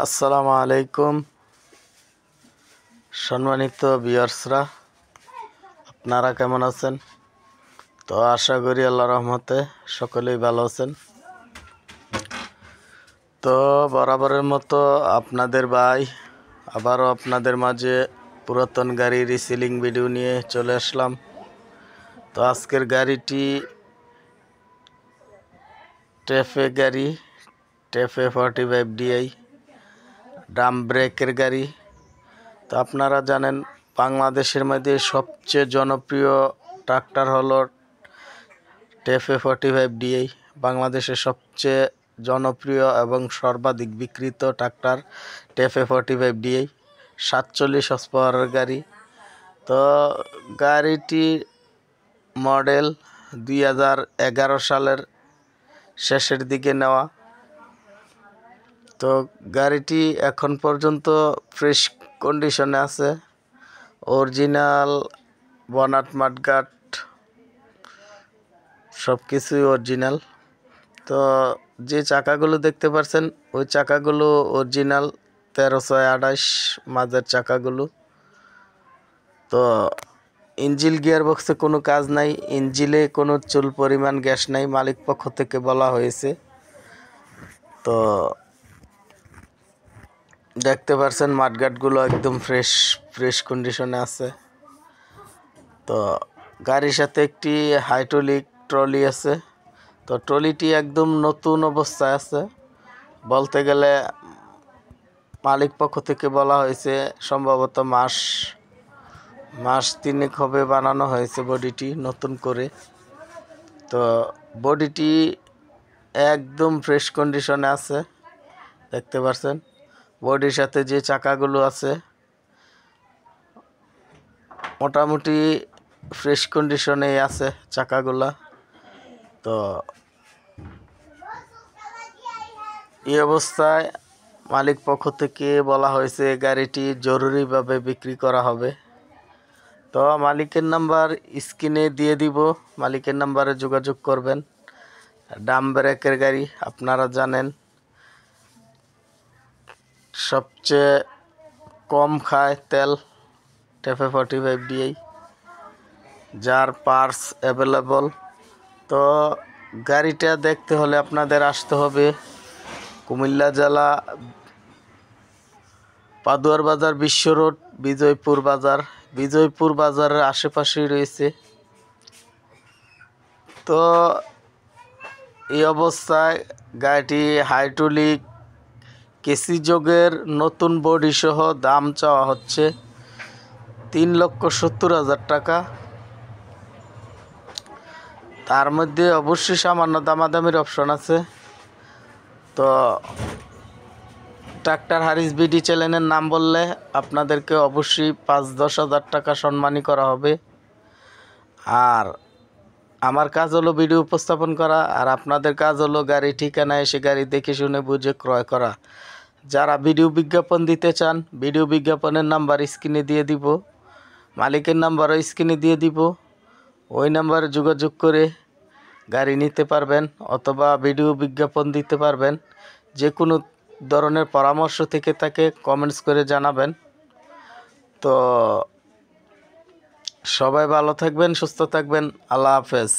আসসালামু আলাইকুম সম্মানিত ভিউয়ার্সরা, আপনারা কেমন আছেন? তো আশা করি আল্লাহর রহমতে সকলেই ভালো আছেন। তো বরাবরের মতো আপনাদের ভাই আবারও আপনাদের মাঝে পুরাতন গাড়ি রিসেলিং ভিডিও নিয়ে চলে আসলাম। তো আজকের গাড়িটি টেফে গাড়ি, টেফে 45 DI ড্রাম ব্রেকের গাড়ি। তো আপনারা জানেন বাংলাদেশের মধ্যে সবচেয়ে জনপ্রিয় ট্রাক্টর হলো টেফে 45 DI। বাংলাদেশের সবচেয়ে জনপ্রিয় এবং সর্বাধিক বিক্রিত ট্রাক্টর টেফে 45 DI 47 হর্স পাওয়ারের গাড়ি। তো গাড়িটি মডেল 2011 সালের শেষের দিকে নেওয়া। তো গাড়িটি এখন পর্যন্ত ফ্রেশ কন্ডিশনে আছে, অরিজিনাল বনাট মাঠগাট সব কিছুই অরিজিনাল। তো যে চাকাগুলো দেখতে পাচ্ছেন ওই চাকাগুলো অরিজিনাল 1328 মাঝের চাকাগুলো। তো ইঞ্জিল গিয়ার বক্সে কোনো কাজ নাই, ইঞ্জিলে কোনো চুল পরিমাণ গ্যাস নাই, মালিক পক্ষ থেকে বলা হয়েছে। তো দেখতে পাচ্ছেন মাঠগাটগুলো একদম ফ্রেশ কন্ডিশনে আছে। তো গাড়ির সাথে একটি হাইড্রোলিক ট্রলি আছে। তো ট্রলিটি একদম নতুন অবস্থায় আছে, বলতে গেলে মালিক পক্ষ থেকে বলা হয়েছে সম্ভবত মাস 3 হবে বানানো হয়েছে বডিটি নতুন করে। তো বডিটি একদম ফ্রেশ কন্ডিশনে আছে, দেখতে পাচ্ছেন। বডির সাথে যে চাকাগুলো আছে মোটামুটি ফ্রেশ কন্ডিশনেই আছে চাকাগুলা। তো এই অবস্থায় মালিক পক্ষ থেকে বলা হয়েছে গাড়িটি জরুরিভাবে বিক্রি করা হবে। তো মালিকের নাম্বার স্ক্রিনে দিয়ে দিব, মালিকের নাম্বারে যোগাযোগ করবেন। ড্রাম ব্রেকের গাড়ি, আপনারা জানেন সবচেয়ে কম খায় তেল টেফে 45 DI, যার পার্টস অ্যাভেলেবল। তো গাড়িটা দেখতে হলে আপনাদের আসতে হবে কুমিল্লা জেলা পাদুয়ার বাজার, বিশ্ব রোড, বিজয়পুর বাজারের আশেপাশেই রয়েছে। তো এই অবস্থায় গাড়িটি হাইড্রোলিক কেসি যোগের নতুন বডি সহ দাম চাওয়া হচ্ছে 3,70,000 টাকা। তার মধ্যে অবশ্যই সামান্য দামাদামির অপশন আছে। তো ট্রাক্টর হারিস বিডি চ্যানেলের নাম বললে আপনাদেরকে অবশ্যই 5-10 হাজার টাকা সম্মানী করা হবে। আর আমার কাজ হলো ভিডিও উপস্থাপন করা, আর আপনাদের কাজ হলো গাড়ি ঠিকানা এসে গাড়ি দেখে শুনে বুঝে ক্রয় করা। যারা ভিডিও বিজ্ঞাপন দিতে চান, ভিডিও বিজ্ঞাপনের নাম্বার স্ক্রিনে দিয়ে দিব, মালিকের নাম্বারও স্ক্রিনে দিয়ে দিব। ওই নাম্বারে যোগাযোগ করে গাড়ি নিতে পারবেন অথবা ভিডিও বিজ্ঞাপন দিতে পারবেন। যে কোনো ধরনের পরামর্শ থেকে তাকে কমেন্টস করে জানাবেন। তো সবাই ভালো থাকবেন, সুস্থ থাকবেন। আল্লাহ হাফেজ।